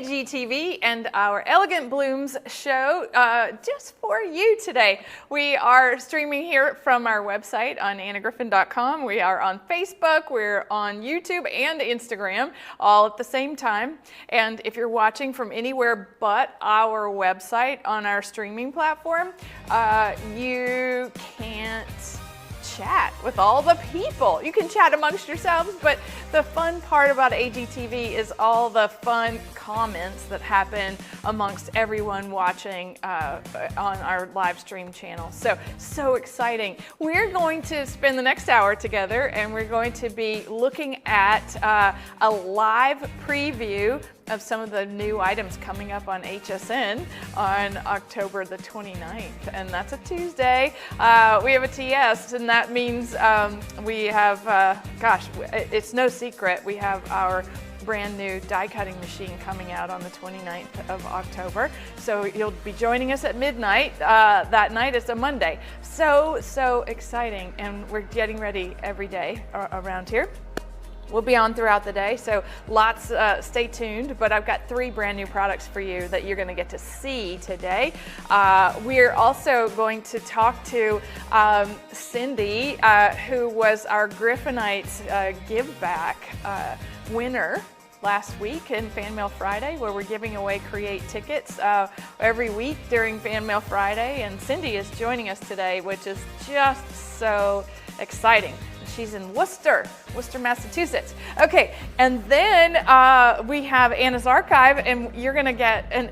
AGTV and our Elegant Blooms show just for you today. We are streaming here from our website on annagriffin.com. We are on Facebook, we're on YouTube and Instagram all at the same time. And if you're watching from anywhere but our website on our streaming platform, you can't chat with all the people. You can chat amongst yourselves, but the fun part about AGTV is all the fun comments that happen amongst everyone watching on our live stream channel. So exciting. We're going to spend the next hour together and we're going to be looking at a live preview of some of the new items coming up on HSN on October the 29th, and that's a Tuesday. We have a TS, and that means we have, gosh, it's no secret, we have our brand new die cutting machine coming out on the 29th of October. So you'll be joining us at midnight. That night is a Monday. So exciting, and we're getting ready every day around here. We'll be on throughout the day, so lots, stay tuned, but I've got 3 brand new products for you that you're gonna get to see today. We're also going to talk to Cindy, who was our Griffinites Give Back winner last week in Fan Mail Friday, where we're giving away Create tickets every week during Fan Mail Friday, and Cindy is joining us today, which is just so exciting. She's in Worcester, Massachusetts. Okay, and then we have Anna's Archive, and you're gonna get a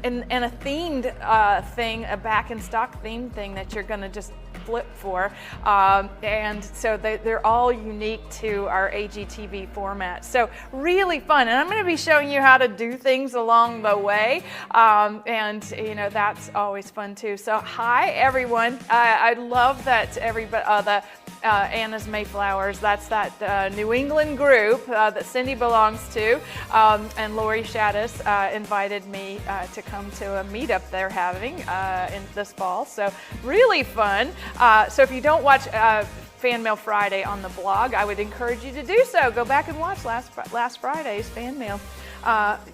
themed thing, a back in stock themed thing that you're gonna just flip for. And so they're all unique to our AGTV format. So really fun, and I'm gonna be showing you how to do things along the way. And you know, that's always fun too. So hi everyone, I love that everybody, Anna's Mayflowers, that's that New England group that Cindy belongs to, and Lori Shaddis invited me to come to a meetup they're having in this fall, so really fun. So if you don't watch Fan Mail Friday on the blog, I would encourage you to do so. Go back and watch last Friday's Fan Mail.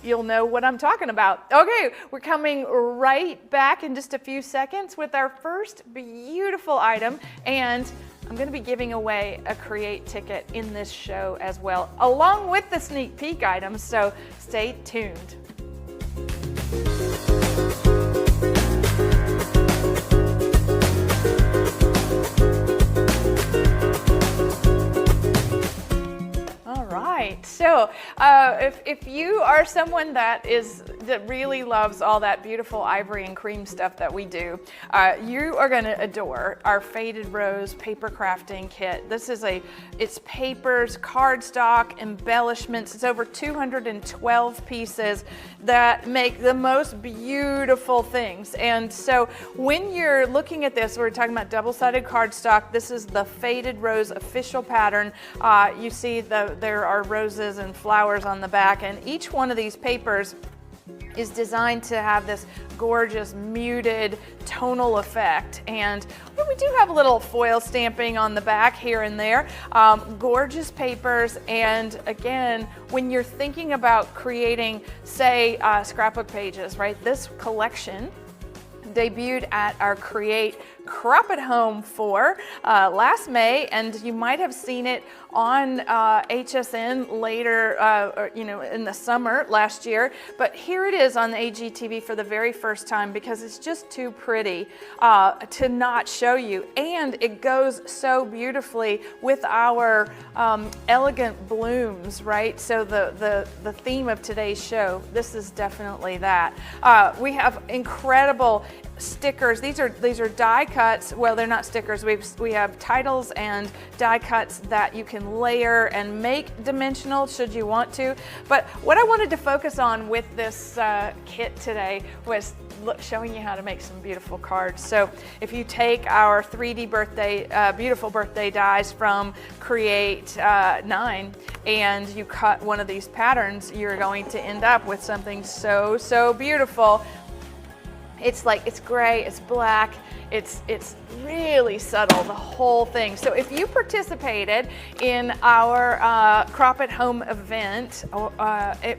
You'll know what I'm talking about. Okay, we're coming right back in just a few seconds with our first beautiful item, and I'm going to be giving away a Create ticket in this show as well, along with the sneak peek items, so stay tuned. So if you are someone that really loves all that beautiful ivory and cream stuff that we do, you are going to adore our Faded Rose paper crafting kit. This is it's papers, cardstock, embellishments. It's over 212 pieces that make the most beautiful things. And so when you're looking at this, we're talking about double-sided cardstock. This is the Faded Rose official pattern. You see there are roses and flowers on the back, and each one of these papers is designed to have this gorgeous muted tonal effect. And we do have a little foil stamping on the back here and there. Gorgeous papers, and again, when you're thinking about creating, say, scrapbook pages, right? This collection debuted at our Create Crop at Home for last May, and you might have seen it on HSN later, in the summer last year. But here it is on the AGTV for the very first time, because it's just too pretty to not show you, and it goes so beautifully with our elegant blooms, right? So the theme of today's show, this is definitely that. We have incredible stickers. These are die cuts. Well, they're not stickers. We have titles and die cuts that you can layer and make dimensional should you want to. But what I wanted to focus on with this kit today was showing you how to make some beautiful cards. So if you take our 3D beautiful birthday dies from Create 9 and you cut one of these patterns, you're going to end up with something so beautiful. It's gray, it's black, it's really subtle, the whole thing. So if you participated in our Crop at Home event,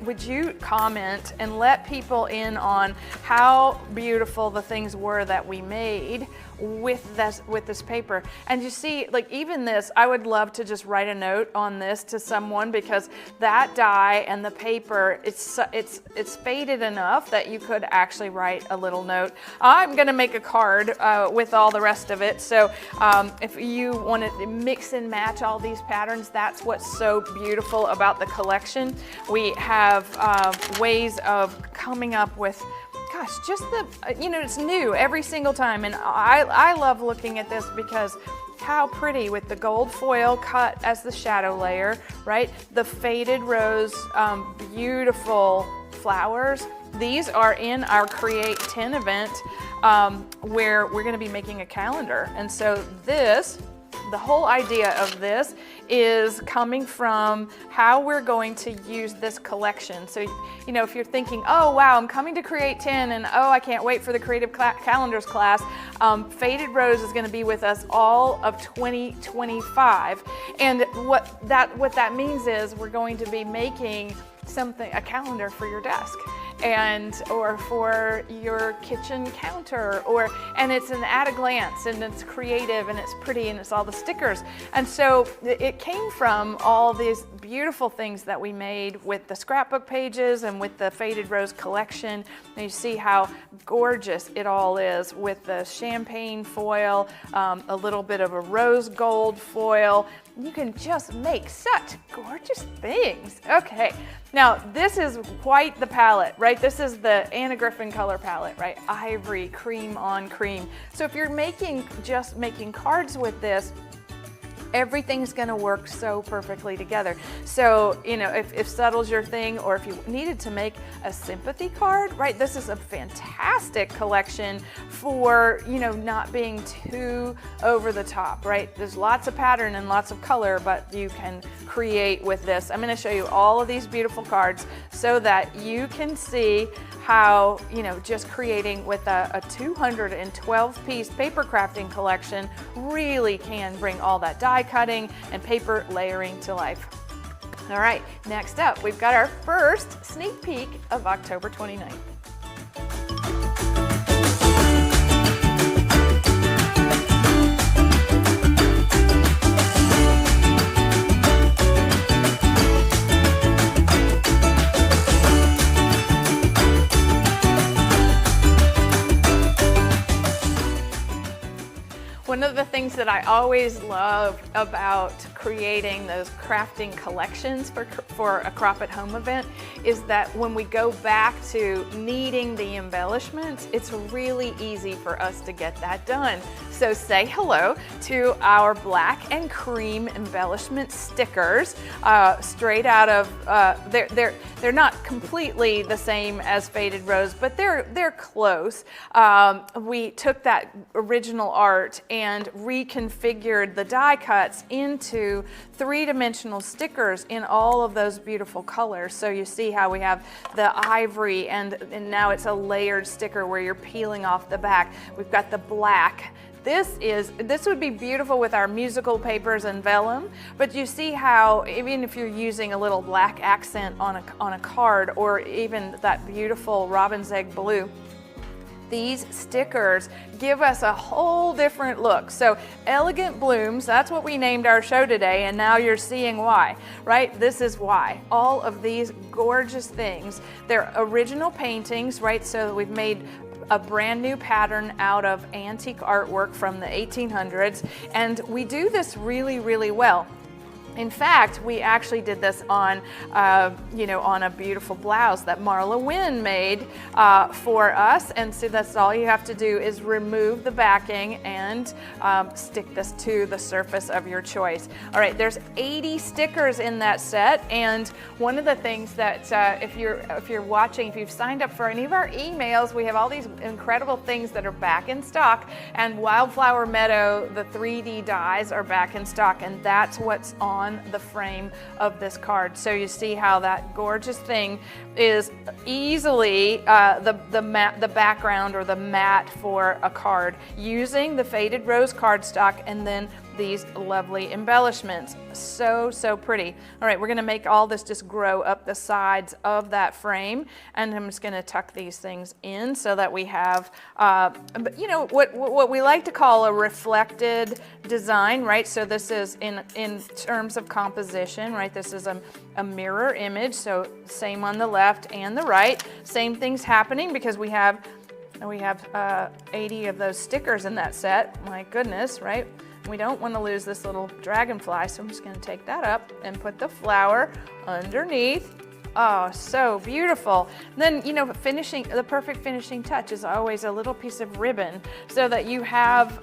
would you comment and let people in on how beautiful the things were that we made with this paper? And you see, like, even this, I would love to just write a note on this to someone, because that die and the paper, it's faded enough that you could actually write a little note. I'm gonna make a card with all the rest of it. So if you want to mix and match all these patterns, that's what's so beautiful about the collection. We have ways of coming up with, gosh, just it's new every single time. And I love looking at this because how pretty, with the gold foil cut as the shadow layer, right? The faded rose, beautiful flowers. These are in our Create 10 event, where we're gonna be making a calendar. And so the whole idea of this is coming from how we're going to use this collection. So, if you're thinking, oh wow, I'm coming to Create 10 and oh, I can't wait for the Creative Calendars class, Faded Rose is gonna be with us all of 2025. And what that means is we're going to be making a calendar for your desk, or for your kitchen counter, and it's an at a glance, and it's creative, and it's pretty, and it's all the stickers. And so it came from all these beautiful things that we made with the scrapbook pages and with the Faded Rose collection. And you see how gorgeous it all is with the champagne foil, a little bit of a rose gold foil. You can just make such gorgeous things. Okay, now this is quite the palette, right? This is the Anna Griffin color palette, right? Ivory, cream on cream. So if you're just making cards with this, everything's gonna work so perfectly together. So, if subtle's your thing, or if you needed to make a sympathy card, right? This is a fantastic collection for, not being too over the top, right? There's lots of pattern and lots of color, but you can create with this. I'm gonna show you all of these beautiful cards so that you can see how, just creating with a 212-piece paper crafting collection really can bring all that die cutting and paper layering to life. All right, next up, we've got our first sneak peek of October 29th. One of the things that I always love about creating those crafting collections for a Crop at Home event is that when we go back to needing the embellishments, it's really easy for us to get that done. So say hello to our black and cream embellishment stickers, straight out of, they're not completely the same as Faded Rose, but they're close. We took that original art and reconfigured the die cuts into three-dimensional stickers in all of those beautiful colors. So you see how we have the ivory, and now it's a layered sticker where you're peeling off the back. We've got the black. This would be beautiful with our musical papers and vellum, but you see how even if you're using a little black accent on a card, or even that beautiful robin's egg blue, these stickers give us a whole different look. So Elegant Blooms, that's what we named our show today, and now you're seeing why, right? This is why. All of these gorgeous things, they're original paintings, right? So we've made a brand new pattern out of antique artwork from the 1800s, and we do this really, really well. In fact, we actually did this on, on a beautiful blouse that Marla Wynn made for us. And so that's all you have to do is remove the backing and stick this to the surface of your choice. All right, there's 80 stickers in that set. And one of the things that if you're watching, if you've signed up for any of our emails, we have all these incredible things that are back in stock. And Wildflower Meadow, the 3D dies are back in stock, and that's what's on on the frame of this card. So you see how that gorgeous thing is easily the background or the mat for a card, using the faded rose cardstock and then these lovely embellishments. So pretty. All right, we're gonna make all this just grow up the sides of that frame, and I'm just gonna tuck these things in so that we have, you know, what we like to call a reflected design, right? So this is in terms of composition, right? This is a mirror image, so same on the left and the right. Same things happening because we have 80 of those stickers in that set. My goodness, right? We don't want to lose this little dragonfly, so I'm just going to take that up and put the flower underneath. Oh, so beautiful. And then, you know, the perfect finishing touch is always a little piece of ribbon so that you have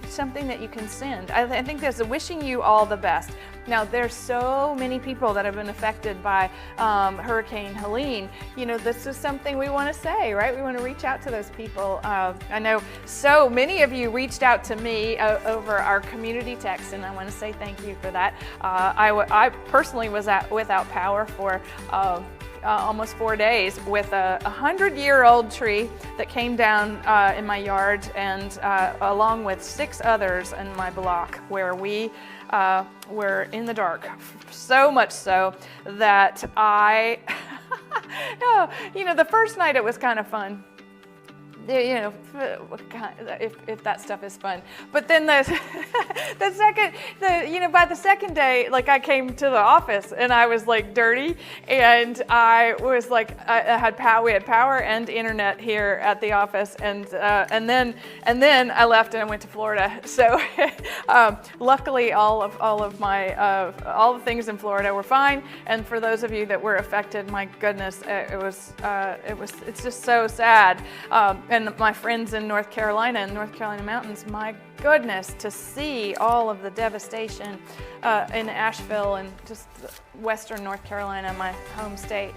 something that you can send. I think that's wishing you all the best. Now, there's so many people that have been affected by Hurricane Helene. You know, this is something we want to say, right? We want to reach out to those people. I know so many of you reached out to me over our community text, and I want to say thank you for that. I personally was without power for almost 4 days with a 100-year-old tree that came down in my yard, and along with 6 others in my block where we were in the dark, so much so that you know, the first night it was kind of fun. You know, if that stuff is fun. But then by the second day, like, I came to the office and I was like dirty, and I was like, we had power and internet here at the office, and then I left and I went to Florida. So luckily all the things in Florida were fine. And for those of you that were affected, my goodness, it's just so sad. And my friends in North Carolina mountains, my goodness, to see all of the devastation in Asheville and just western North Carolina, my home state.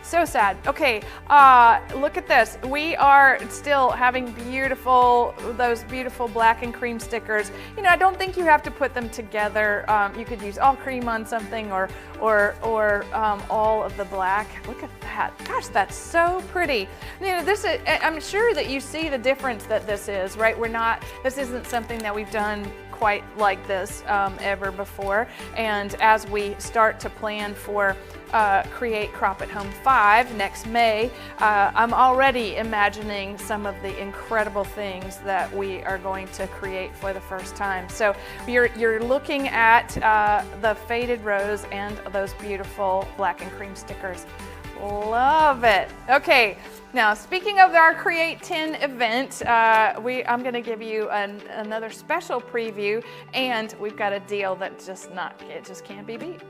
So sad. Okay, look at this. We are still having those beautiful black and cream stickers. You know, I don't think you have to put them together. You could use all cream on something, or all of the black. Look at that. Gosh, that's so pretty. You know, I'm sure that you see the difference that this is, right? This isn't something that we've done quite like this ever before. And as we start to plan for Create Crop at Home 5 next May, I'm already imagining some of the incredible things that we are going to create for the first time. So you're looking at the faded rose and those beautiful black and cream stickers. Love it. Okay, now speaking of our Create 10 event, I'm going to give you another special preview, and we've got a deal that it just can't be beat.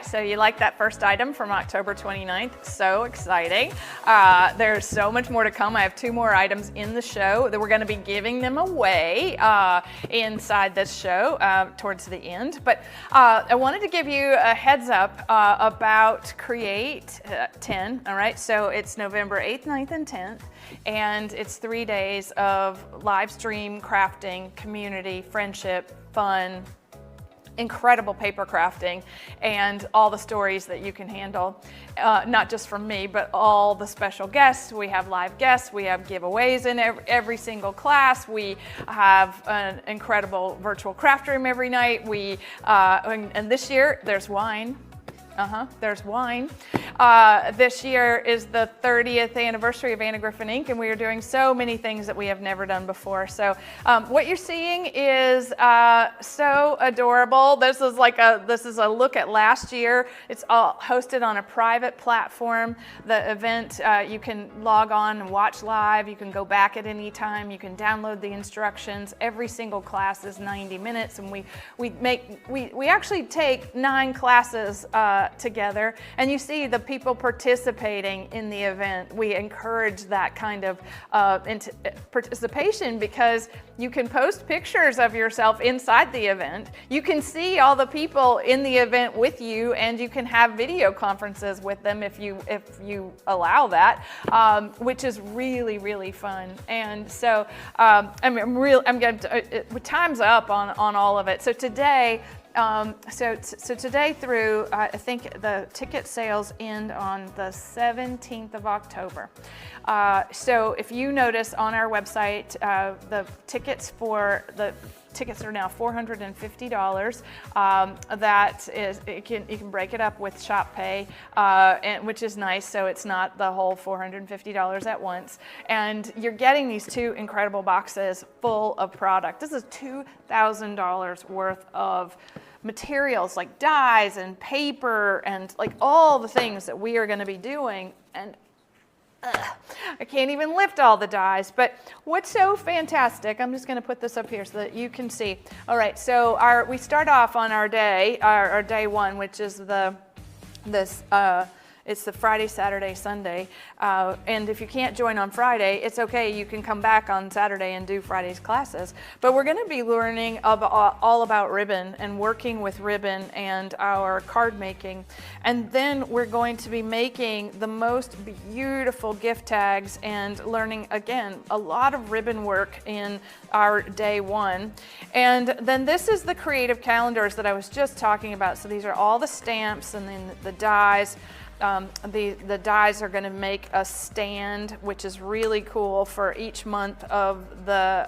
So you like that first item from October 29th? So exciting. There's so much more to come. I have 2 more items in the show that we're going to be giving them away inside this show towards the end. But I wanted to give you a heads up about Create 10. All right, so it's November 8th, 9th, and 10th. And it's 3 days of live stream crafting, community, friendship, fun, incredible paper crafting, and all the stories that you can handle, not just from me, but all the special guests. We have live guests, we have giveaways in every single class, we have an incredible virtual craft room every night, and this year there's wine. There's wine. This year is the 30th anniversary of Anna Griffin Inc., and we are doing so many things that we have never done before. So what you're seeing is so adorable. This is a look at last year. It's all hosted on a private platform. The event, you can log on and watch live. You can go back at any time. You can download the instructions. Every single class is 90 minutes, and we actually take 9 classes together, and you see the people participating in the event. We encourage that kind of participation because you can post pictures of yourself inside the event. You can see all the people in the event with you, and you can have video conferences with them if you allow that, which is really, really fun. And so time's up on all of it. So today, today through, I think the ticket sales end on the 17th of October. So if you notice on our website, the tickets are now $450. That is, you can break it up with Shop Pay, which is nice. So it's not the whole $450 at once. And you're getting these 2 incredible boxes full of product. This is $2,000 worth of materials like dyes and paper and like all the things that we are going to be doing. And I can't even lift all the dyes, but what's so fantastic, I'm just going to put this up here so that you can see. All right, so we start off on our day, our day 1, which is it's the Friday, Saturday, Sunday, and if you can't join on Friday, it's okay. You can come back on Saturday and do Friday's classes. But we're going to be learning all about ribbon and working with ribbon and our card making. And then we're going to be making the most beautiful gift tags and learning, again, a lot of ribbon work in our day 1. And then this is the creative calendars that I was just talking about. So these are all the stamps and then the dies. The dies are going to make a stand, which is really cool for each month of the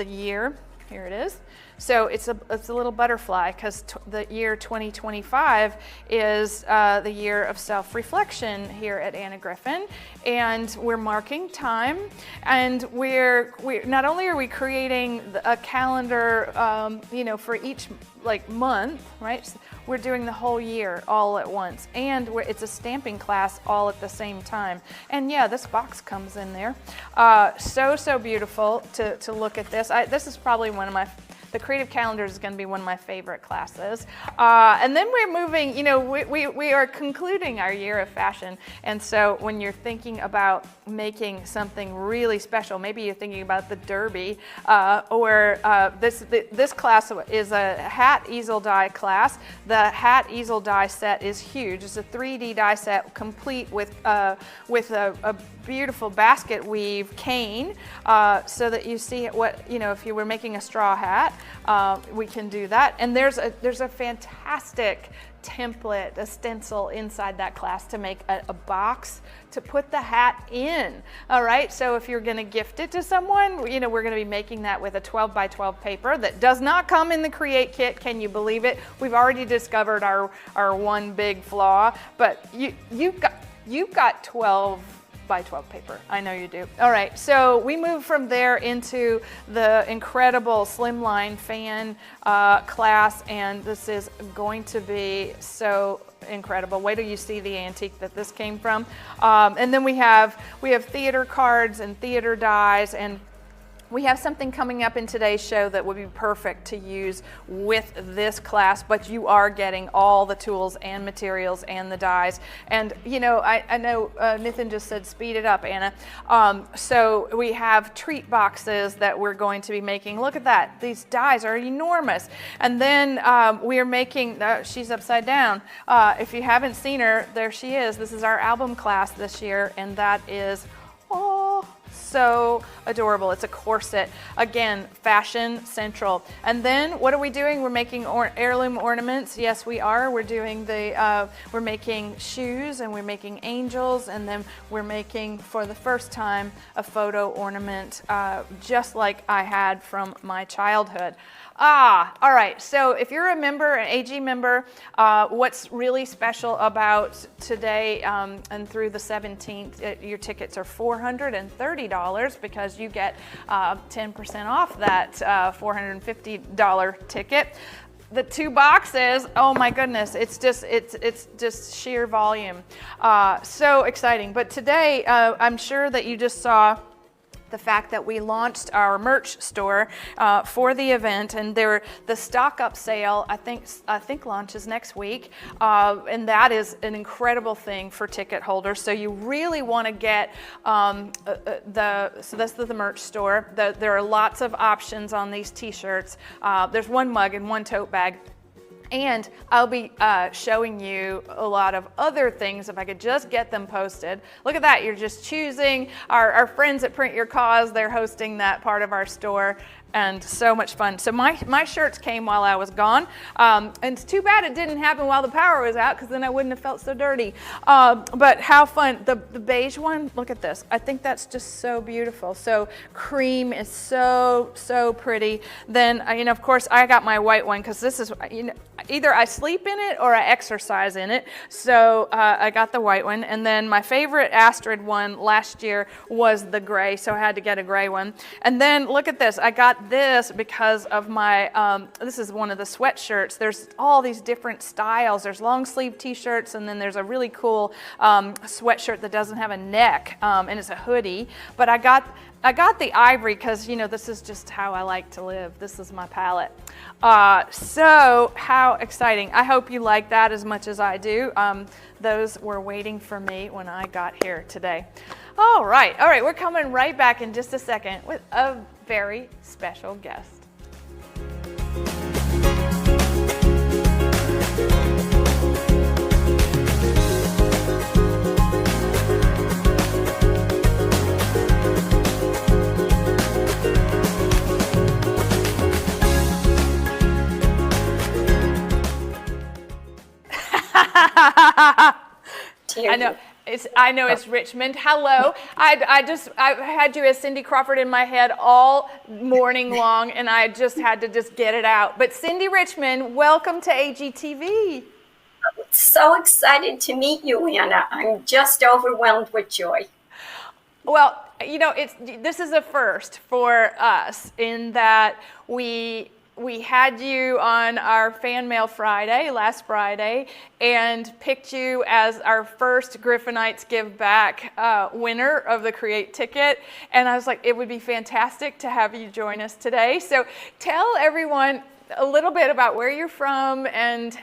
year. Here it is. So it's a little butterfly because the year 2025 is the year of self-reflection here at Anna Griffin, and we're marking time. And we're not only are we creating a calendar, for each month, right? We're doing the whole year all at once, and it's a stamping class all at the same time. And yeah, this box comes in there. So beautiful to look at this. This is probably the creative calendar is going to be one of my favorite classes. And then we're moving, we are concluding our year of fashion. And so when you're thinking about making something really special, maybe you're thinking about the Derby, or this class is a hat easel die class. The hat easel die set is huge. It's a 3D die set complete with a beautiful basket weave cane, so that you see if you were making a straw hat, we can do that. And there's a fantastic template, a stencil inside that class to make a box to put the hat in. All right, so if you're going to gift it to someone, we're going to be making that with a 12 by 12 paper that does not come in the Create kit. Can you believe it? We've already discovered our one big flaw, but you've got 12 by 12 paper. I know you do. All right, so we move from there into the incredible slimline fan class, and this is going to be so incredible. Wait till you see the antique that this came from. And then we have theater cards and theater dies, and we have something coming up in today's show that would be perfect to use with this class, but you are getting all the tools and materials and the dies. And I know Nathan just said speed it up, Anna. So we have treat boxes that we're going to be making. Look at that. These dies are enormous. And then we are making, she's upside down. If you haven't seen her, there she is. This is our album class this year, and that is, so adorable. It's a corset. Again, fashion central. And then what are we doing? We're making heirloom ornaments. Yes, we are. We're doing we're making shoes, and we're making angels, and then we're making, for the first time, a photo ornament, just like I had from my childhood. All right, so if you're a member, an AG member, what's really special about today and through the 17th, your tickets are $430 because you get 10% off that $450 ticket. The 2 boxes, oh my goodness, it's just sheer volume. So exciting. But today, I'm sure that you just saw the fact that we launched our merch store for the event, and the stock up sale I think launches next week, and that is an incredible thing for ticket holders. So you really want to get so this is the merch store. There are lots of options on these t-shirts. There's one mug and one tote bag. And I'll be showing you a lot of other things if I could just get them posted. Look at that, you're just choosing. Our friends at Print Your Cause, they're hosting that part of our store, and so much fun. So my shirts came while I was gone, and it's too bad it didn't happen while the power was out, because then I wouldn't have felt so dirty. But how fun. The beige one, look at this. I think that's just so beautiful. So cream is so pretty. Then, of course, I got my white one, because this is, either I sleep in it or I exercise in it. So I got the white one. And then my favorite Astrid one last year was the gray, so I had to get a gray one. And then look at this. I got this because of my, this is one of the sweatshirts. There's all these different styles. There's long sleeve t-shirts, and then there's a really cool sweatshirt that doesn't have a neck, and it's a hoodie. But I got the ivory because, this is just how I like to live. This is my palette. So how exciting. I hope you like that as much as I do. Those were waiting for me when I got here today. All right, we're coming right back in just a second with a very special guest. I know it's Richmond. Hello. I had you as Cindy Crawford in my head all morning long, and I just had to get it out. But Cindy Richmond, welcome to AGTV. So excited to meet you, Anna. I'm just overwhelmed with joy. Well, this is a first for us in that we had you on our Fan Mail Friday, last Friday, and picked you as our first Griffinites Give Back winner of the Create ticket. And I was like, it would be fantastic to have you join us today. So tell everyone a little bit about where you're from and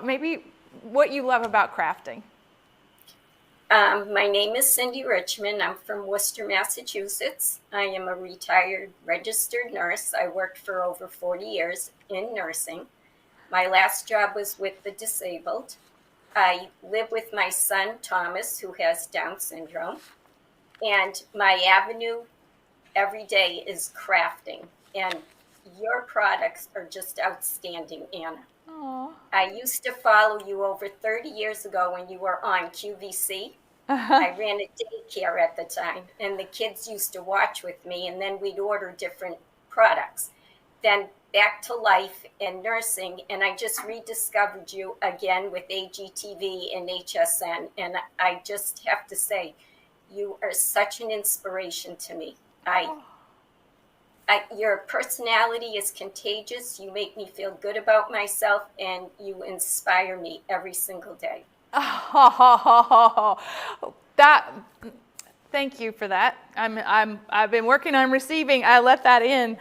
maybe what you love about crafting. My name is Cindy Richmond. I'm from Worcester, Massachusetts. I am a retired registered nurse. I worked for over 40 years in nursing. My last job was with the disabled. I live with my son, Thomas, who has Down syndrome. And my avenue every day is crafting. And your products are just outstanding, Anna. Aww. I used to follow you over 30 years ago when you were on QVC. I ran a daycare at the time, and the kids used to watch with me, and then we'd order different products. Then back to life and nursing, and I just rediscovered you again with AGTV and HSN, and I just have to say, you are such an inspiration to me. Your personality is contagious. You make me feel good about myself, and you inspire me every single day. Thank you for that. I've been working on receiving. I let that in.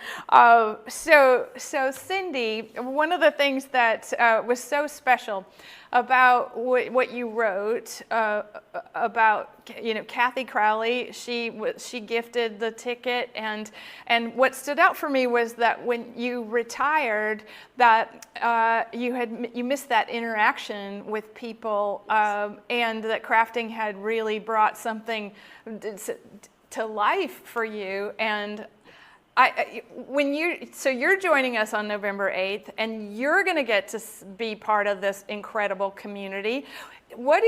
So Cindy, one of the things that was so special about what you wrote about Kathy Crowley, she gifted the ticket, and what stood out for me was that when you retired, that you missed that interaction with people, and that crafting had really brought something to life for you. And so you're joining us on November 8th, and you're going to get to be part of this incredible community. Well,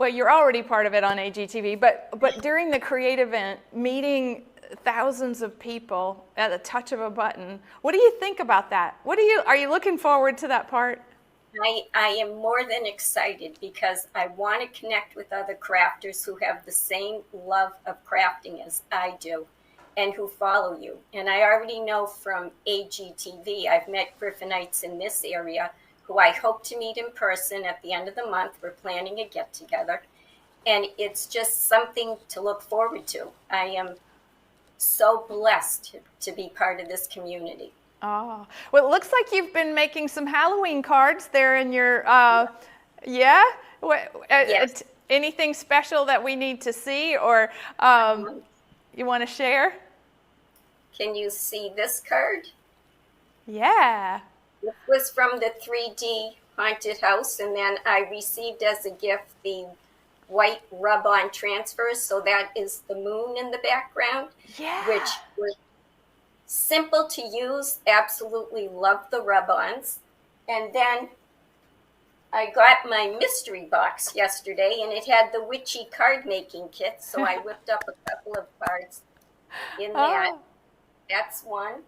you're already part of it on AGTV, but during the Create event, meeting thousands of people at the touch of a button, what do you think about that? Are you looking forward to that part? I am more than excited because I want to connect with other crafters who have the same love of crafting as I do, and who follow you. And I already know from AGTV, I've met Griffinites in this area who I hope to meet in person at the end of the month. We're planning a get-together. And it's just something to look forward to. I am so blessed to be part of this community. Oh, well, it looks like you've been making some Halloween cards there in your, yeah? Yes. Anything special that we need to see or you want to share? Can you see this card? Yeah. This was from the 3D haunted house, and then I received as a gift the white rub-on transfers, so that is the moon in the background, Yeah. which was simple to use. Absolutely love the rub-ons. And then I got my mystery box yesterday, and it had the witchy card making kit, so I whipped up a couple of cards in that. Oh. That's one,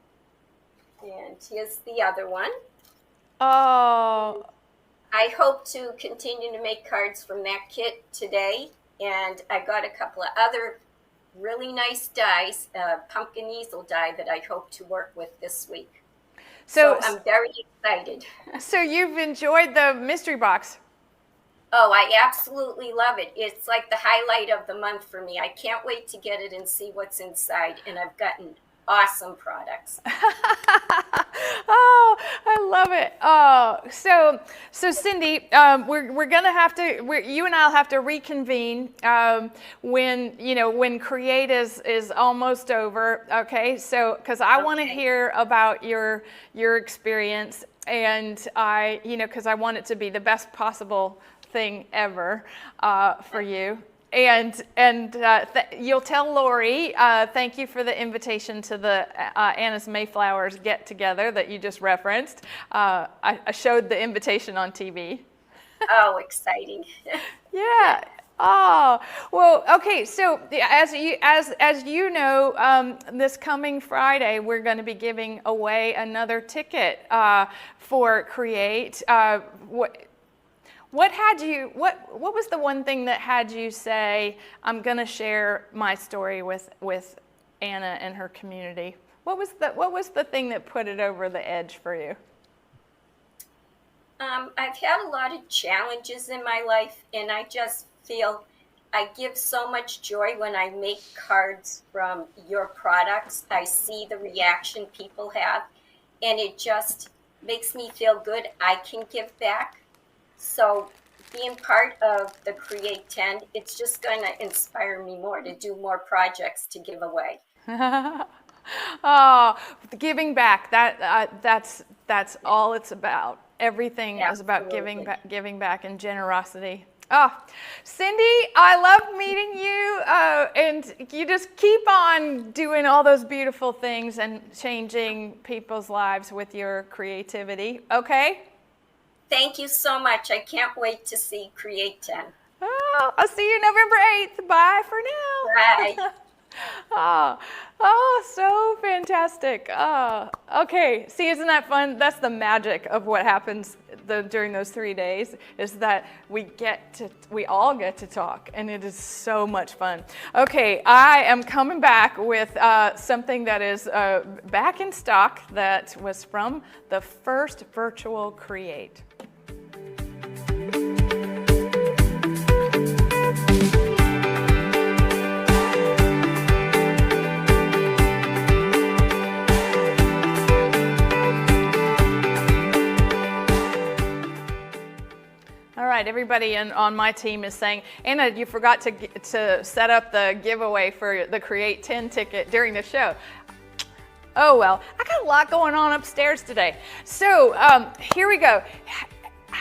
and here's the other one. Oh. I hope to continue to make cards from that kit today, and I got a couple of other really nice dies, pumpkin easel die that I hope to work with this week. So I'm very excited. So you've enjoyed the mystery box? Oh, I absolutely love it. It's like the highlight of the month for me. I can't wait to get it and see what's inside, and I've gotten awesome products. Oh, I love it. Oh, so Cindy, we're gonna have to. You and I'll have to reconvene when Create is almost over. Okay, so because I want to hear about your experience, and because I want it to be the best possible thing ever for you. And you'll tell Lori, thank you for the invitation to the Anna's Mayflowers get-together that you just referenced. I showed the invitation on TV. Oh, exciting. Yeah. Oh, well, okay. So as you know, this coming Friday, we're going to be giving away another ticket for Create. What was the one thing that had you say, I'm going to share my story with Anna and her community? What was the thing that put it over the edge for you? I've had a lot of challenges in my life, and I just feel I give so much joy when I make cards from your products. I see the reaction people have, and it just makes me feel good. I can give back. So being part of the Create 10, it's just going to inspire me more to do more projects to give away. Oh, giving back, that's all it's about. Everything is about giving back and generosity. Oh, Cindy, I love meeting you, and you just keep on doing all those beautiful things and changing people's lives with your creativity, okay? Thank you so much. I can't wait to see Create 10. Oh, I'll see you November 8th. Bye for now. Bye. Oh, so fantastic. Oh, okay. See, isn't that fun? That's the magic of what happens during those 3 days, is that we all get to talk, and it is so much fun. Okay, I am coming back with something that is back in stock that was from the first virtual Create. All right, everybody on my team is saying, Anna, you forgot to set up the giveaway for the Create 10 ticket during the show. Oh, well, I got a lot going on upstairs today. So here we go.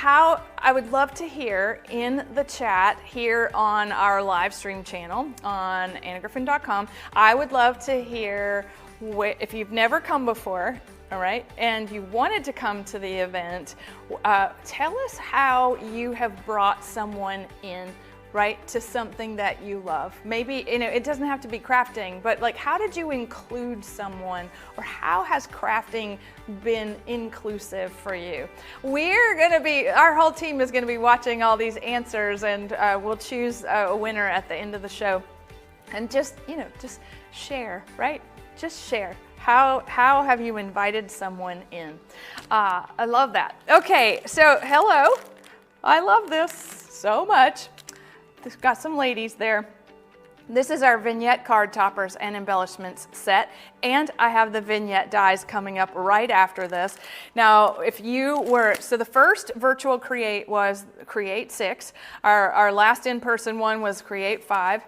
I would love to hear in the chat here on our live stream channel on annagriffin.com. I would love to hear if you've never come before, all right, and you wanted to come to the event, tell us how you have brought someone in, right, to something that you love. Maybe, it doesn't have to be crafting, but like, how did you include someone, or how has crafting been inclusive for you? Our whole team is gonna be watching all these answers, and we'll choose a winner at the end of the show. And just share, right? Just share. How have you invited someone in? I love that. Okay, so hello. I love this so much. Got some ladies there. This is our vignette card toppers and embellishments set, and I have the vignette dies coming up right after this. Now, if you were, so the first virtual Create was Create 6. Our last in-person one was Create 5.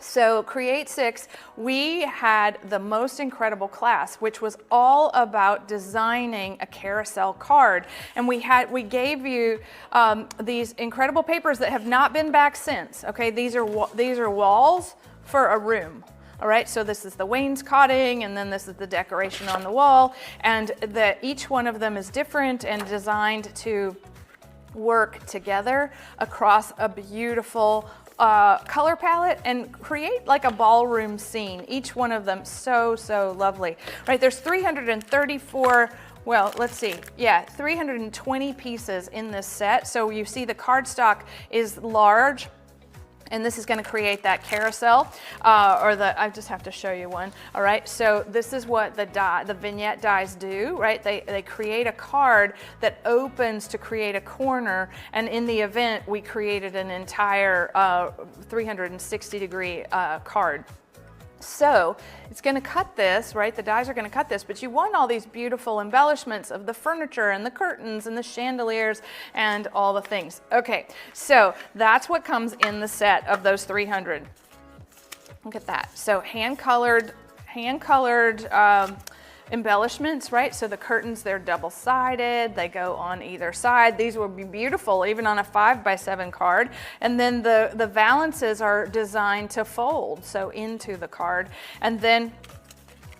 So Create 6, we had the most incredible class, which was all about designing a carousel card. And we gave you these incredible papers that have not been back since. Okay, these are walls for a room. All right, so this is the wainscoting, and then this is the decoration on the wall, and each one of them is different and designed to work together across a beautiful color palette and create like a ballroom scene. Each one of them so lovely. Right, there's 334, well, let's see, yeah, 320 pieces in this set. So you see the cardstock is large, and this is going to create that carousel, I just have to show you one. All right, so this is what the vignette dies do, right? They create a card that opens to create a corner, and in the event, we created an entire 360-degree card. So it's going to cut this, right? The dies are going to cut this, but you want all these beautiful embellishments of the furniture and the curtains and the chandeliers and all the things. Okay, so that's what comes in the set of those 300. Look at that. So hand-colored embellishments, right? So the curtains, they're double-sided, they go on either side. These will be beautiful even on a 5x7 card. And then the valances are designed to fold, so into the card. And then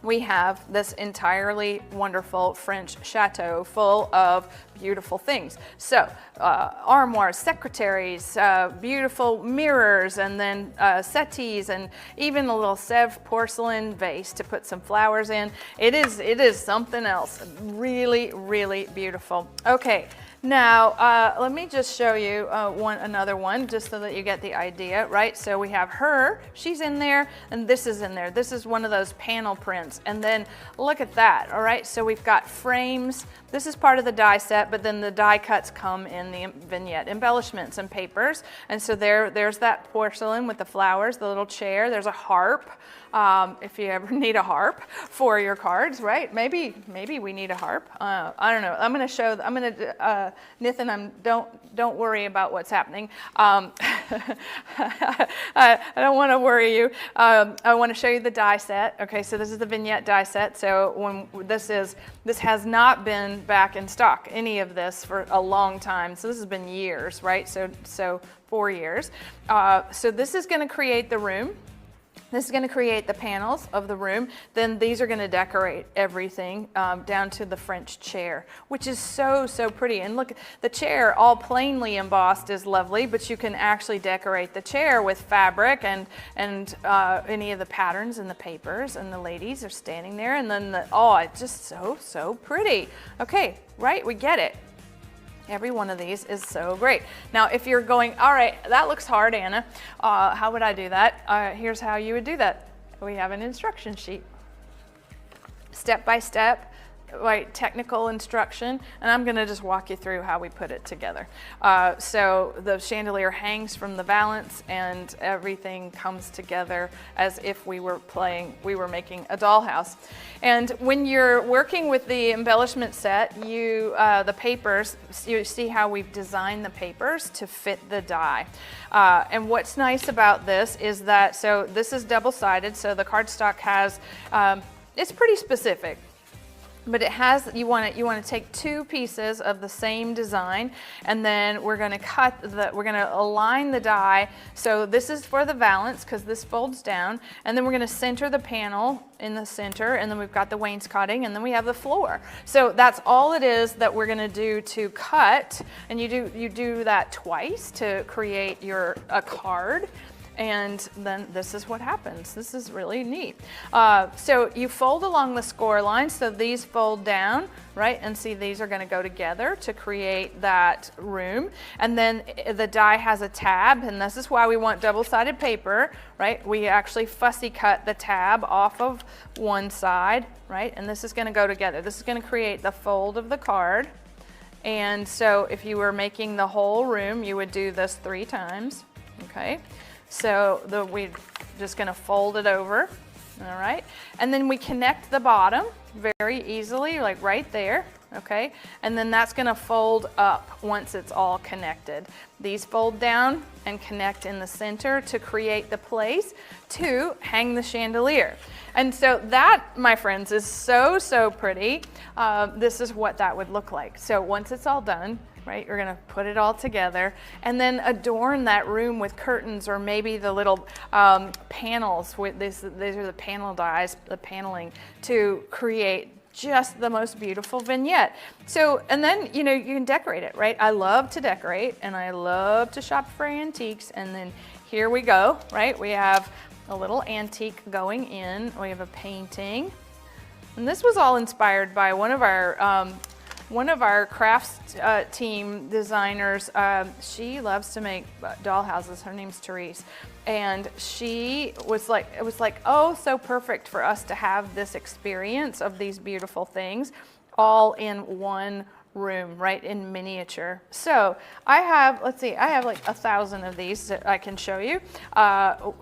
we have this entirely wonderful French chateau full of beautiful things. So armoires, secretaries, beautiful mirrors, and then settees, and even a little Sèvres porcelain vase to put some flowers in. It is something else. Really, really beautiful. Okay. Now, let me just show you another one, just so that you get the idea, right? So we have her, she's in there, and this is in there. This is one of those panel prints. And then look at that, all right? So we've got frames. This is part of the die set, but then the die cuts come in the vignette embellishments and papers. And so there's that porcelain with the flowers, the little chair. There's a harp, if you ever need a harp for your cards, right? Maybe we need a harp. I don't know. I'm going to show. Nithin, don't worry about what's happening. I don't want to worry you. I want to show you the die set. Okay, so this is the vignette die set. So when this has not been back in stock, any of this, for a long time. So this has been years, right? So 4 years. So this is going to create the room. This is going to create the panels of the room. Then these are going to decorate everything down to the French chair, which is so pretty. And look, the chair all plainly embossed is lovely, but you can actually decorate the chair with fabric and any of the patterns and the papers, and the ladies are standing there, and then it's just so pretty. Okay, right, we get it. Every one of these is so great. Now, if you're going, all right, that looks hard, Anna. How would I do that? Here's how you would do that. We have an instruction sheet. Step by step, right, technical instruction, and I'm going to just walk you through how we put it together. So the chandelier hangs from the valance, and everything comes together as if we were making a dollhouse. And when you're working with the embellishment set, the papers, you see how we've designed the papers to fit the die. And what's nice about this is that, so this is double-sided, so the cardstock has, it's pretty specific. But it has, you want to take two pieces of the same design, and then we're going to align the die. So this is for the valance, because this folds down, and then we're going to center the panel in the center, and then we've got the wainscoting, and then we have the floor. So that's all it is that we're going to do to cut, and you do that twice to create a card. And then this is what happens. This is really neat. So you fold along the score line, so these fold down, right? And see, these are going to go together to create that room. And then the die has a tab, and this is why we want double-sided paper, right? We actually fussy cut the tab off of one side, right? And this is going to go together. This is going to create the fold of the card. And so if you were making the whole room, you would do this 3 times, okay? So we're just gonna fold it over, all right? And then we connect the bottom very easily, like right there, okay? And then that's gonna fold up once it's all connected. These fold down and connect in the center to create the place to hang the chandelier. And so that, my friends, is so, so pretty. This is what that would look like. So once it's all done, right, you're gonna put it all together and then adorn that room with curtains or maybe the little panels. These are the panel dies, the paneling, to create just the most beautiful vignette. So, and then, you know, you can decorate it, right? I love to decorate and I love to shop for antiques. And then here we go, right? We have a little antique going in. We have a painting. And this was all inspired by one of our crafts team designers. She loves to make dollhouses. Her name's Therese. And she was like, it was like, oh, so perfect for us to have this experience of these beautiful things all in one room, right, in miniature. So I have, let's see, I have like 1,000 of these that I can show you.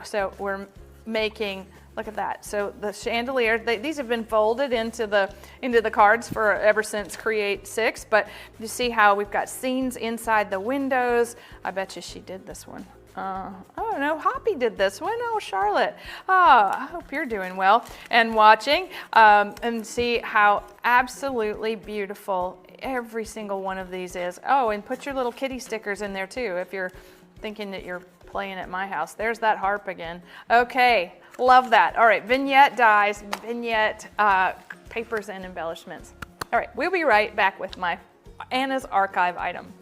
So we're making, look at that. So the chandelier, these have been folded into the cards for ever since Create 6, but you see how we've got scenes inside the windows. I bet you she did this one. Oh no, Hoppy did this one. Oh, Charlotte. Oh, I hope you're doing well and watching, and see how absolutely beautiful every single one of these is. Oh, and put your little kitty stickers in there too if you're thinking that you're playing at my house. There's that harp again. Okay, love that. All right, vignette dies, vignette papers and embellishments. All right, we'll be right back with my Anna's Archive item.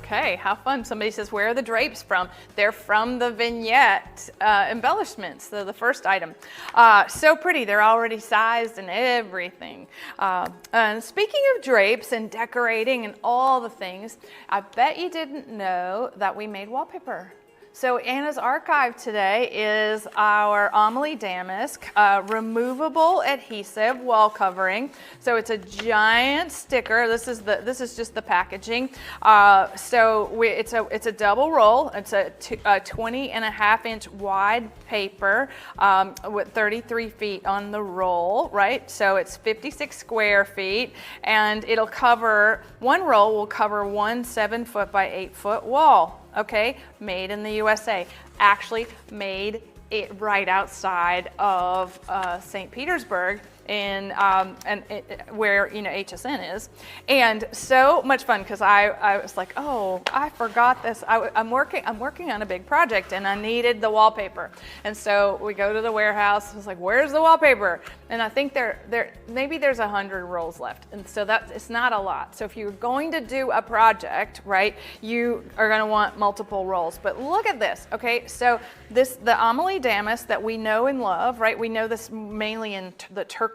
Okay, how fun. Somebody says, where are the drapes from? They're from the vignette embellishments, the first item. So pretty, they're already sized and everything. And speaking of drapes and decorating and all the things, I bet you didn't know that we made wallpaper. So Anna's Archive today is our Amelie Damask removable adhesive wall covering. So it's a giant sticker. This is just the packaging. It's a double roll. It's a 20.5-inch wide paper with 33 feet on the roll, right? So it's 56 square feet, and it'll cover, one roll will cover one 7-foot by 8-foot wall. Okay, made in the USA, actually made it right outside of St. Petersburg where HSN is, and so much fun because I was like, oh, I forgot this. I'm working on a big project and I needed the wallpaper, and so we go to the warehouse. I was like, where's the wallpaper? And I think maybe there's 100 rolls left, and so it's not a lot. So if you're going to do a project, right, you are going to want multiple rolls. But look at this. Okay, so the Amelie Damask that we know and love, right? We know this mainly in the turquoise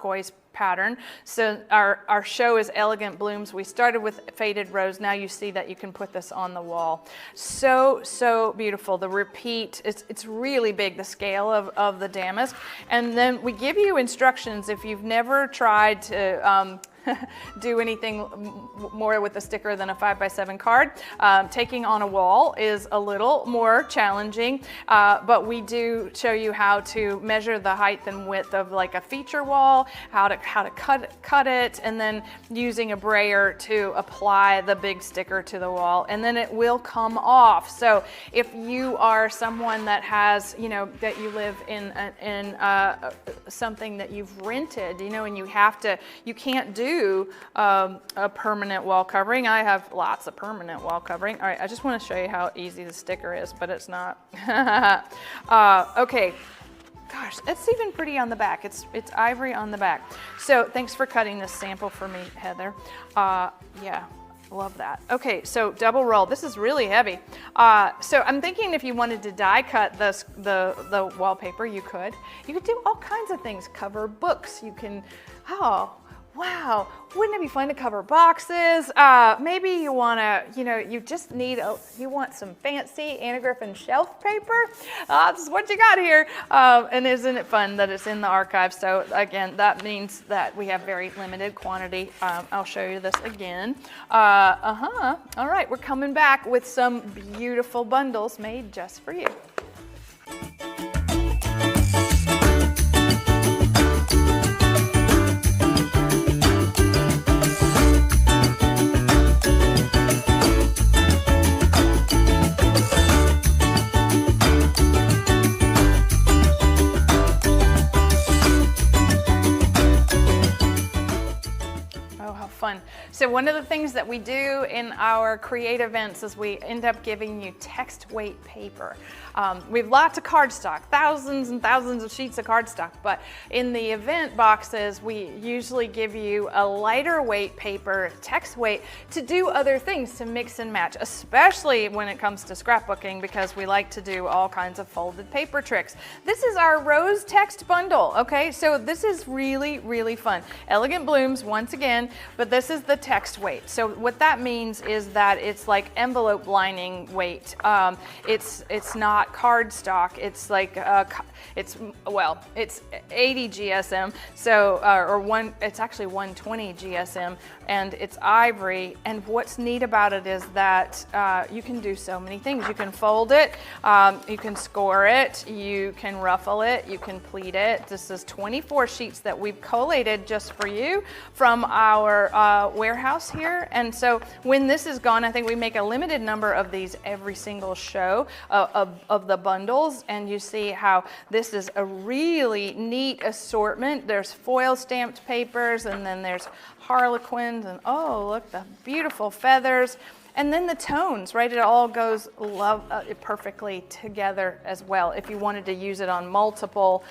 pattern. So our show is Elegant Blooms. We started with Faded Rose. Now you see that you can put this on the wall. So beautiful. The repeat, it's really big, the scale of the damask. And then we give you instructions if you've never tried to do anything more with a sticker than a 5x7 card. Taking on a wall is a little more challenging, but we do show you how to measure the height and width of like a feature wall, how to cut it, and then using a brayer to apply the big sticker to the wall, and then it will come off. So if you are someone that has, that you live in something that you've rented, and you can't do a permanent wall covering. I have lots of permanent wall covering. All right, I just want to show you how easy the sticker is, but it's not. Okay. Gosh, it's even pretty on the back. It's ivory on the back. So thanks for cutting this sample for me, Heather. Yeah, Love that. Okay, so double roll. This is really heavy. So I'm thinking if you wanted to die cut the wallpaper, you could. You could do all kinds of things. Cover books. You can, oh, wow. Wouldn't it be fun to cover boxes? Maybe you want to, you just need, you want some fancy Anagriffin shelf paper. This is what you got here. And isn't it fun that it's in the archive? So again, that means that we have very limited quantity. I'll show you this again. All right, we're coming back with some beautiful bundles made just for you. Fun. So one of the things that we do in our create events is we end up giving you text weight paper. We have lots of cardstock, thousands and thousands of sheets of cardstock, but in the event boxes, we usually give you a lighter weight paper, text weight, to do other things, to mix and match, especially when it comes to scrapbooking, because we like to do all kinds of folded paper tricks. This is our rose text bundle, okay? So this is really, really fun. Elegant Blooms, once again, but this is the text weight. So what that means is that it's like envelope lining weight. It's not cardstock. It's like it's 80 GSM. So it's actually 120 GSM, and it's ivory. And what's neat about it is that you can do so many things. You can fold it, you can score it, you can ruffle it, you can pleat it. This is 24 sheets that we've collated just for you from our warehouse here. And so when this is gone, I think we make a limited number of these every single show of the bundles, and you see how this is a really neat assortment. There's foil stamped papers, and then there's harlequins, and oh, look, the beautiful feathers. And then the tones, right? It all goes perfectly together as well if you wanted to use it on multiple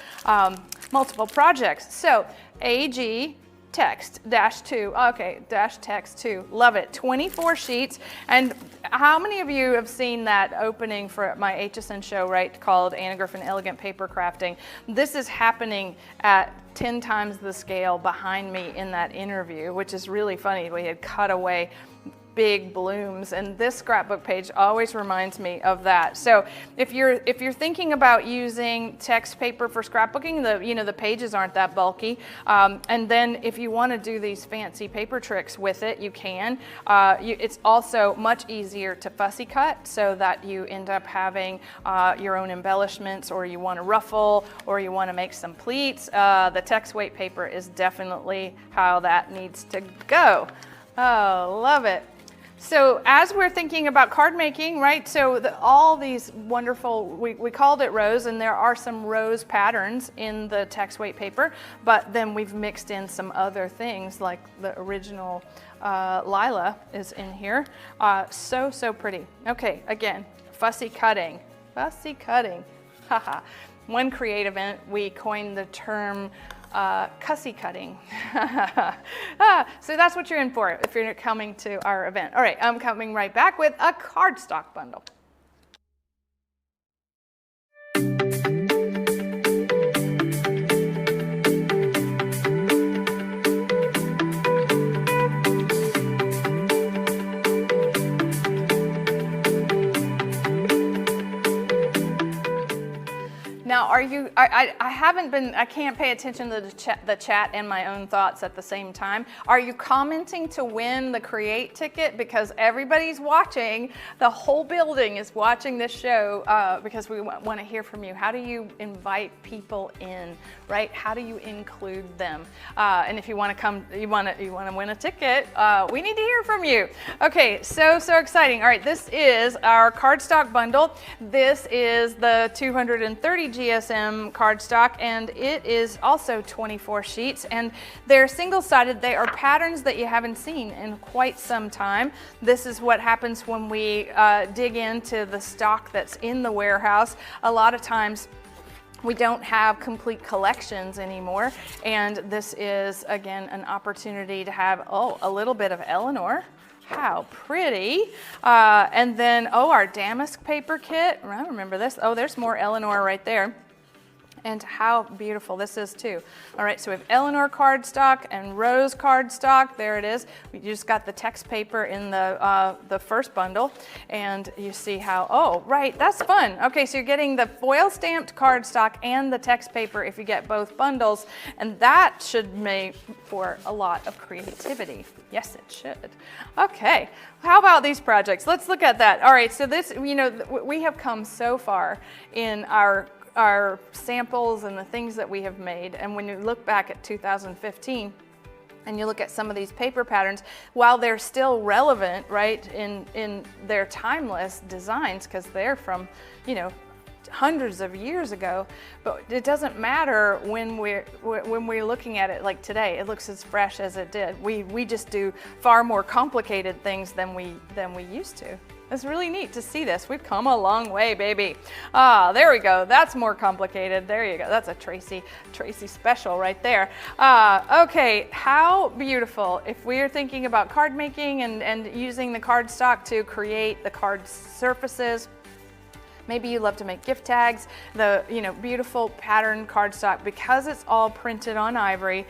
projects. So AG text -2, okay, text 2, love it. 24 sheets. And how many of you have seen that opening for my HSN show, right, called Anagriffin Elegant Paper Crafting? This is happening at 10 times the scale behind me in that interview, which is really funny. We had cut away big blooms, and this scrapbook page always reminds me of that. So if you're thinking about using text paper for scrapbooking, the pages aren't that bulky, and then if you want to do these fancy paper tricks with it, you can. It's also much easier to fussy cut, so that you end up having your own embellishments, or you want to ruffle, or you want to make some pleats. The text weight paper is definitely how that needs to go. Oh, love it. So as we're thinking about card making, right, so all these wonderful, we called it rose, and there are some rose patterns in the text weight paper, but then we've mixed in some other things, like the original Lila is in here. So pretty. Okay, again, fussy cutting, haha. One create event, we coined the term cussy cutting. So that's what you're in for if you're coming to our event. All right, I'm coming right back with a cardstock bundle. Now, I can't pay attention to the chat and my own thoughts at the same time. Are you commenting to win the Create ticket? Because everybody's watching, the whole building is watching this show because we want to hear from you. How do you invite people in, right? How do you include them? And if you want to come, you want to win a ticket, we need to hear from you. Okay, so exciting. All right, this is our cardstock bundle. This is the 230 GSM cardstock, and it is also 24 sheets, and they're single-sided. They are patterns that you haven't seen in quite some time. This is what happens when we dig into the stock that's in the warehouse. A lot of times we don't have complete collections anymore, and this is, again, an opportunity to have, a little bit of Eleanor. How pretty. And then, oh, our damask paper kit. I remember this. Oh, there's more Eleanor right there. And how beautiful this is too. All right, so we have Eleanor cardstock and Rose cardstock. There it is. We just got the text paper in the first bundle, and you see how, oh, right, that's fun. Okay, so you're getting the foil stamped cardstock and the text paper if you get both bundles, and that should make for a lot of creativity. Yes, it should. Okay, how about these projects? Let's look at that. All right, so this, you know, we have come so far in our samples and the things that we have made. And when you look back at 2015 and you look at some of these paper patterns, while they're still relevant, right, in their timeless designs, because they're from, you know, hundreds of years ago, but it doesn't matter when we're looking at it like today. It looks as fresh as it did. We just do far more complicated things than we used to. It's really neat to see this. We've come a long way, baby. Ah, there we go. That's more complicated. There you go. That's a Tracy special right there. Okay, how beautiful. If we're thinking about card making and using the cardstock to create the card surfaces, maybe you love to make gift tags, the beautiful pattern cardstock, because it's all printed on ivory,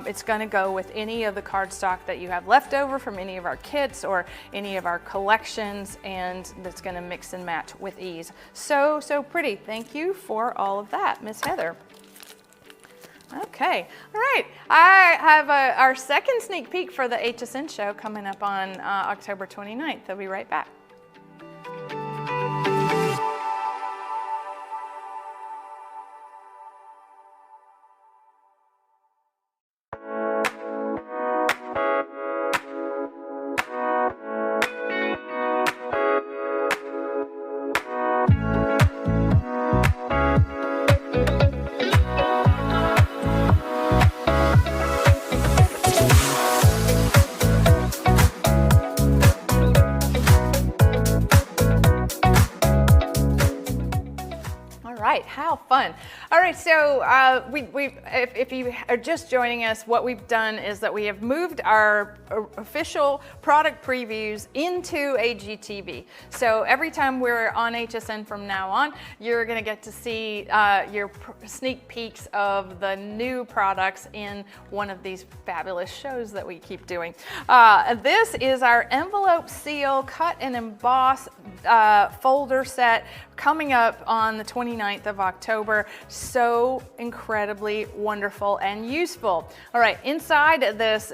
it's gonna go with any of the cardstock that you have left over from any of our kits or any of our collections, and that's gonna mix and match with ease. So, so pretty. Thank you for all of that, Miss Heather. Okay, all right. I have our second sneak peek for the HSN show coming up on October 29th. I'll be right back. How fun. All right, so if you are just joining us, what we've done is that we have moved our official product previews into AGTV. So every time we're on HSN from now on, you're gonna get to see your sneak peeks of the new products in one of these fabulous shows that we keep doing. This is our envelope seal cut and emboss folder set coming up on the 29th of October. So incredibly wonderful and useful. All right, inside this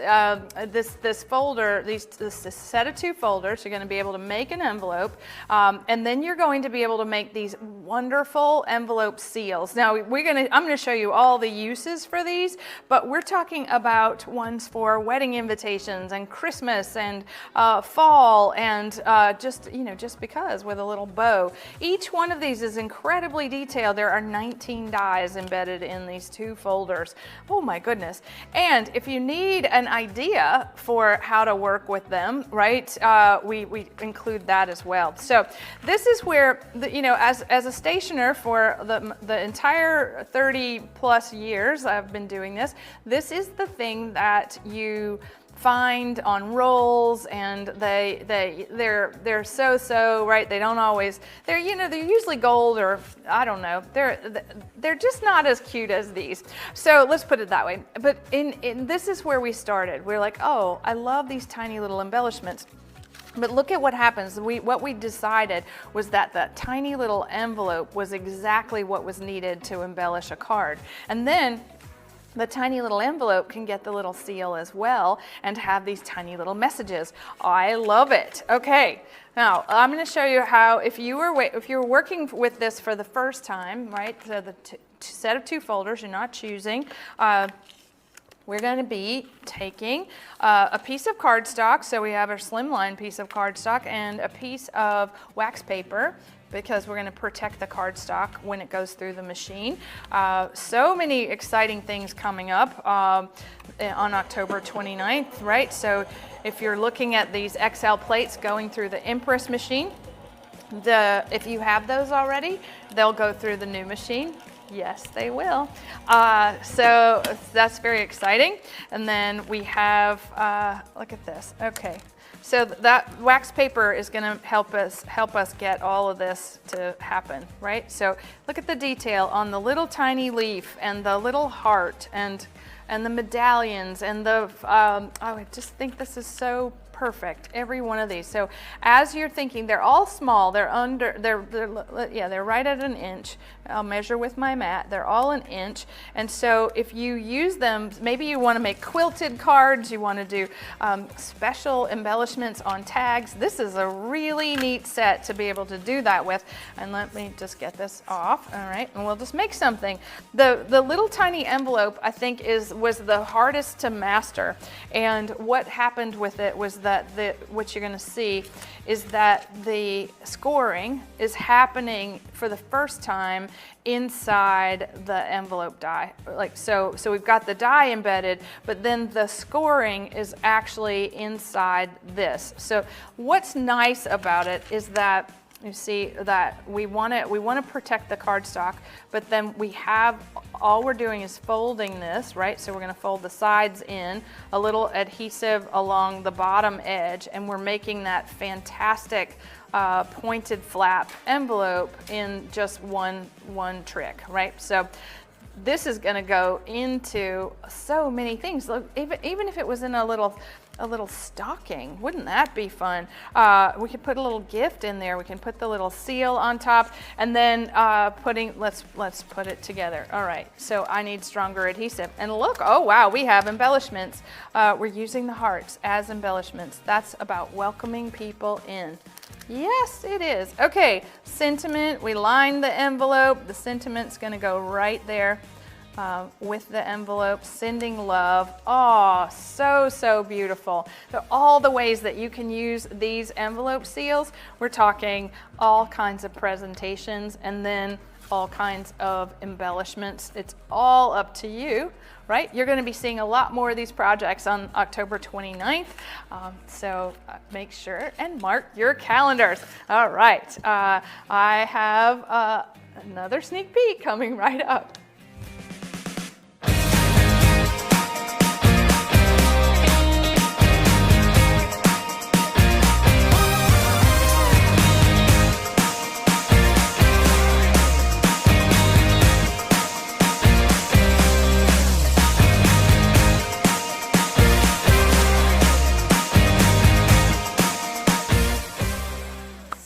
this folder, this set of 2 folders, you're going to be able to make an envelope, and then you're going to be able to make these wonderful envelope seals. Now I'm going to show you all the uses for these, but we're talking about ones for wedding invitations and Christmas and fall and just because, with a little bow. Each one of these is incredibly detailed. There are 19 dies embedded in these 2 folders. Oh my goodness. And if you need an idea for how to work with them, right, we include that as well. So this is where, as a stationer for the entire 30 plus years I've been doing this, this is the thing that you find on rolls, and they're so right. They don't always, they're usually gold, or I don't know, they're just not as cute as these. So let's put it that way. But this is where we started. We're like, oh, I love these tiny little embellishments. But look at what happens. What we decided was that tiny little envelope was exactly what was needed to embellish a card. And then the tiny little envelope can get the little seal as well and have these tiny little messages. I love it. Okay, now I'm going to show you how, if you were working with this for the first time, right? So the set of 2 folders, you're not choosing. We're going to be taking a piece of cardstock. So we have a slimline piece of cardstock and a piece of wax paper, because we're going to protect the cardstock when it goes through the machine. So many exciting things coming up on October 29th, right? So if you're looking at these XL plates going through the Impress machine, if you have those already, they'll go through the new machine. Yes, they will. So that's very exciting. And then we have, look at this. Okay. So that wax paper is going to help us get all of this to happen, right? So look at the detail on the little tiny leaf and the little heart and the medallions and the, I just think this is so perfect, every one of these. So as you're thinking, they're all small, they're right at an inch. I'll measure with my mat, they're all an inch. And so if you use them, maybe you want to make quilted cards, you want to do special embellishments on tags. This is a really neat set to be able to do that with. And let me just get this off, all right, and we'll just make something. The little tiny envelope, I think, was the hardest to master. And what happened with it was that what you're going to see is that the scoring is happening for the first time inside the envelope die. So we've got the die embedded, but then the scoring is actually inside this. So what's nice about it is that you see that we want to protect the cardstock, but then all we're doing is folding this, right? So we're going to fold the sides in, a little adhesive along the bottom edge, and we're making that fantastic pointed flap envelope in just one trick, right? So this is going to go into so many things. Look, even if it was in a little stocking, wouldn't that be fun? We could put a little gift in there. We can put the little seal on top, and then let's put it together. All right, so I need stronger adhesive. And look, oh wow, we have embellishments. We're using the hearts as embellishments. That's about welcoming people in. Yes, it is. Okay, sentiment, we line the envelope. The sentiment's gonna go right there with the envelope, sending love. Oh, so beautiful. So all the ways that you can use these envelope seals, we're talking all kinds of presentations and then all kinds of embellishments. It's all up to you, right? You're going to be seeing a lot more of these projects on October 29th. So make sure and mark your calendars. All right. I have another sneak peek coming right up.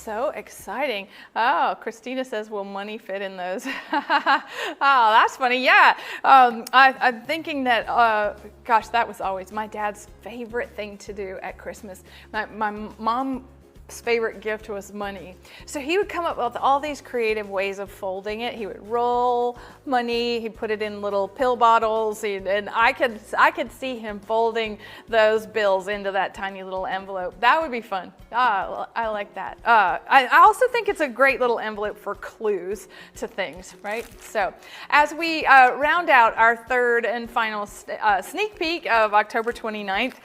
So exciting. Oh, Christina says, will money fit in those? Oh, that's funny. Yeah. I'm thinking that, gosh, that was always my dad's favorite thing to do at Christmas. My mom's favorite gift was money. So he would come up with all these creative ways of folding it. He would roll money, he'd put it in little pill bottles, and I could see him folding those bills into that tiny little envelope. That would be fun. I like that. I also think it's a great little envelope for clues to things, right? So as we round out our third and final sneak peek of October 29th,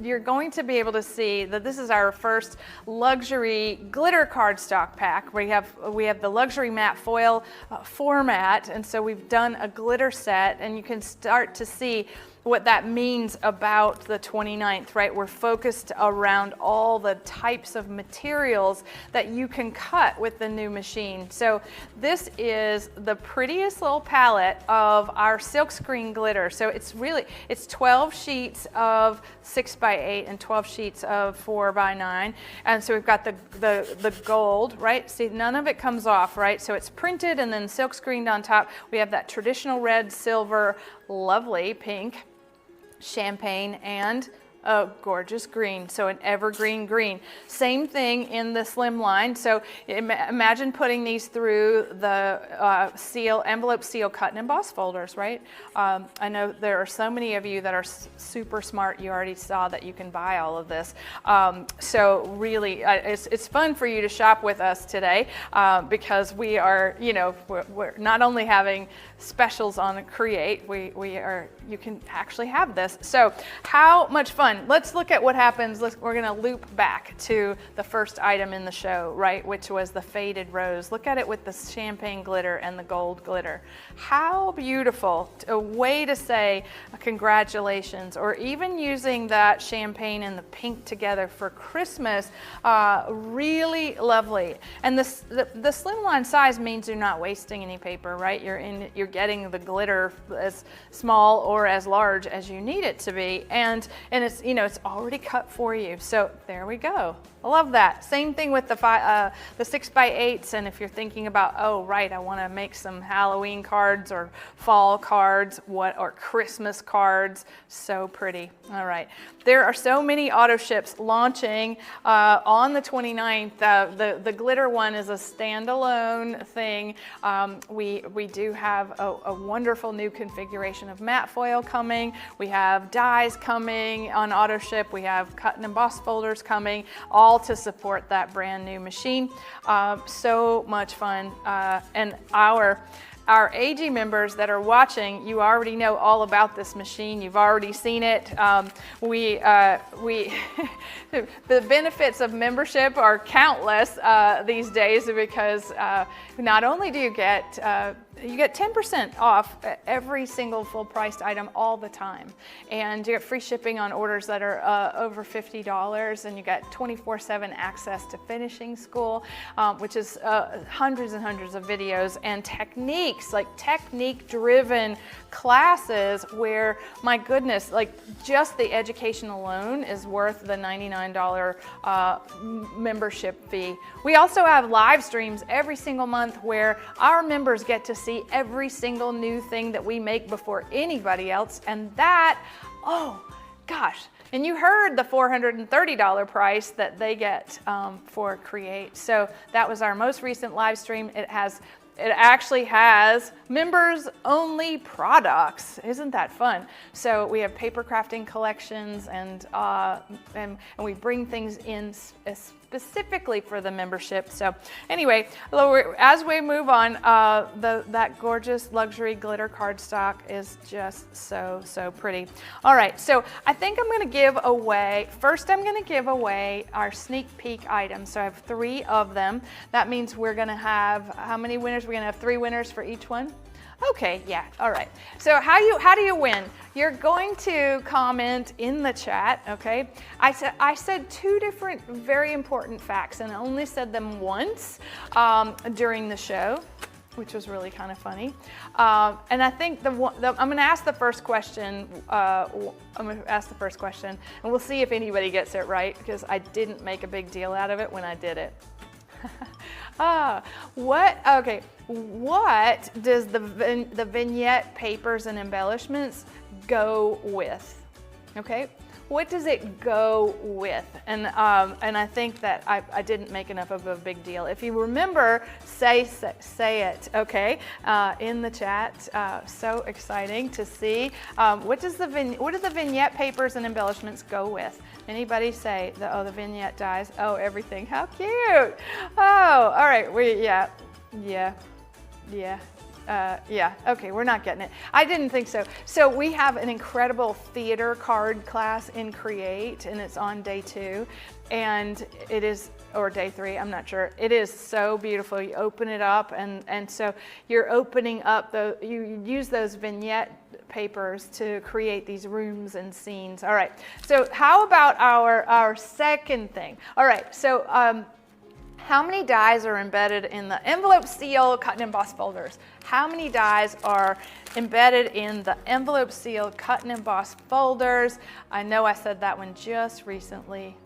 you're going to be able to see that this is our first luxury glitter cardstock pack. We have the luxury matte foil format, and so we've done a glitter set, and you can start to see what that means about the 29th, right? We're focused around all the types of materials that you can cut with the new machine. So this is the prettiest little palette of our silkscreen glitter. So it's 12 sheets of 6x8 and 12 sheets of 4x9. And so we've got the gold, right? See, none of it comes off, right? So it's printed and then silkscreened on top. We have that traditional red, silver, lovely pink, champagne, and a gorgeous green, so an evergreen green. Same thing in the slim line. So imagine putting these through the envelope seal cut and emboss folders, right? I know there are so many of you that are super smart. You already saw that you can buy all of this. So really, it's fun for you to shop with us today because we are, we're not only having specials on Create, you can actually have this. So how much fun. fun. Let's look at what happens. We're gonna loop back to the first item in the show, right, which was the faded rose. Look at it with the champagne glitter and the gold glitter. How beautiful. A way to say congratulations, or even using that champagne and the pink together for Christmas. Really lovely. And the slimline size means you're not wasting any paper, right? You're getting the glitter as small or as large as you need it to be, and it's it's already cut for you. So there we go. I love that. Same thing with the 6x8s, and if you're thinking about, oh right, I want to make some Halloween cards or fall cards, or Christmas cards. So pretty. All right, there are so many auto ships launching on the 29th. The glitter one is a standalone thing. We do have a wonderful new configuration of matte foil coming. We have dies coming on auto ship. We have cut and emboss folders coming, all to support that brand new machine. So much fun. And our AG members that are watching, you already know all about this machine. You've already seen it. The benefits of membership are countless these days, because not only do you get 10% off every single full-priced item all the time, and you get free shipping on orders that are over $50, and you get 24/7 access to finishing school, which is hundreds and hundreds of videos and techniques, like technique-driven classes where, my goodness, like just the education alone is worth the $99 membership fee. We also have live streams every single month where our members get to see every single new thing that we make before anybody else, and that, oh gosh, and you heard the $430 price that they get for Create. So that was our most recent live stream. It actually has members only products. Isn't that fun? So we have paper crafting collections, and we bring things in specifically for the membership. So anyway, as we move on, that gorgeous luxury glitter cardstock is just so pretty. All right, so I think I'm gonna give away our sneak peek items. So I have 3 of them. That means we're gonna have, how many winners? We're gonna have 3 winners for each one. Okay, yeah, all right. So how do you win? You're going to comment in the chat, okay? I said 2 different very important facts, and I only said them once during the show, which was really kind of funny. And I think I'm gonna ask the first question. And we'll see if anybody gets it right, because I didn't make a big deal out of it when I did it. What does the vignette papers and embellishments go with? Okay, what does it go with? And I think that I didn't make enough of a big deal. If you remember, say it, okay, in the chat. So exciting to see. What do the vignette papers and embellishments go with? Anybody say the vignette dies? Oh, everything. How cute! Oh, all right. Yeah, okay, we're not getting it. I didn't think so. So we have an incredible theater card class in Create, and it's on day 2, and it is, or day 3, I'm not sure. It is so beautiful. You open it up, and so you're opening up you use those vignette papers to create these rooms and scenes. All right, so how about our second thing? All right, so how many dies are embedded in the envelope seal cut and emboss folders? How many dies are embedded in the envelope seal cut and emboss folders? I know I said that one just recently.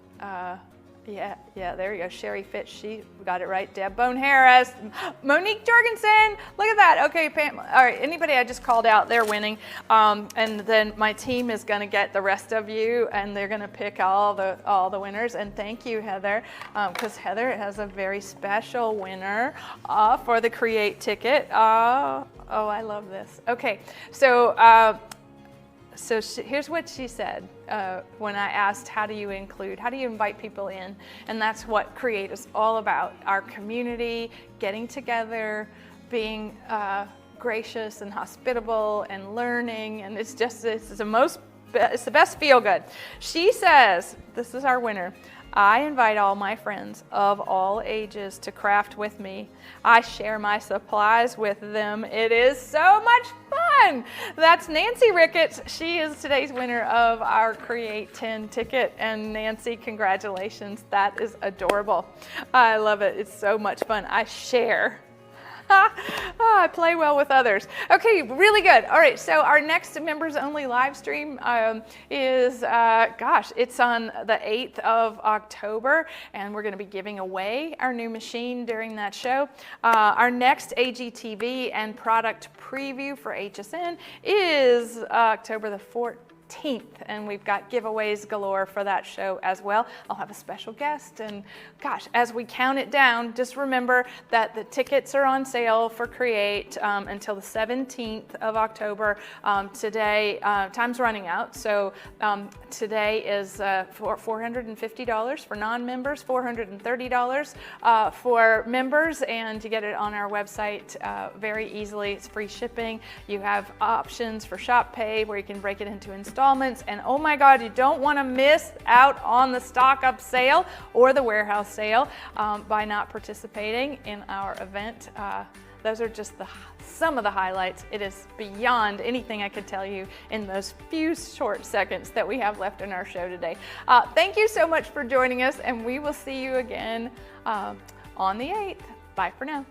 Yeah, there you go. Sherry Fitch, she got it right. Deb Bone Harris, Monique Jorgensen, look at that. Okay, Pam, all right, anybody I just called out, they're winning. And then my team is gonna get the rest of you, and they're gonna pick all the winners. And thank you, Heather, because Heather has a very special winner for the Create ticket. Oh, I love this. Okay, so here's what she said when I asked, how do you invite people in? And that's what Create is all about. Our community, getting together, being gracious and hospitable and learning. And it's the most it's the best feel good. She says, this is our winner. I invite all my friends of all ages to craft with me. I share my supplies with them. It is so much fun. That's Nancy Ricketts. She is today's winner of our Create 10 ticket. And Nancy, congratulations. That is adorable. I love it. It's so much fun. I share. I play well with others. Okay, really good. All right, so our next members only live stream is, it's on the 8th of October, and we're going to be giving away our new machine during that show. Our next AGTV and product preview for HSN is October the 14th. And we've got giveaways galore for that show as well. I'll have a special guest, and gosh, as we count it down, just remember that the tickets are on sale for Create until the 17th of October. Today, time's running out, so today is for $450 for non-members, $430 for members, and you get it on our website very easily. It's free shipping. You have options for Shop Pay where you can break it into installments, and oh my God, you don't want to miss out on the stock up sale or the warehouse sale by not participating in our event. Those are just some of the highlights. It is beyond anything I could tell you in those few short seconds that we have left in our show today. Thank you so much for joining us, and we will see you again on the 8th. Bye for now.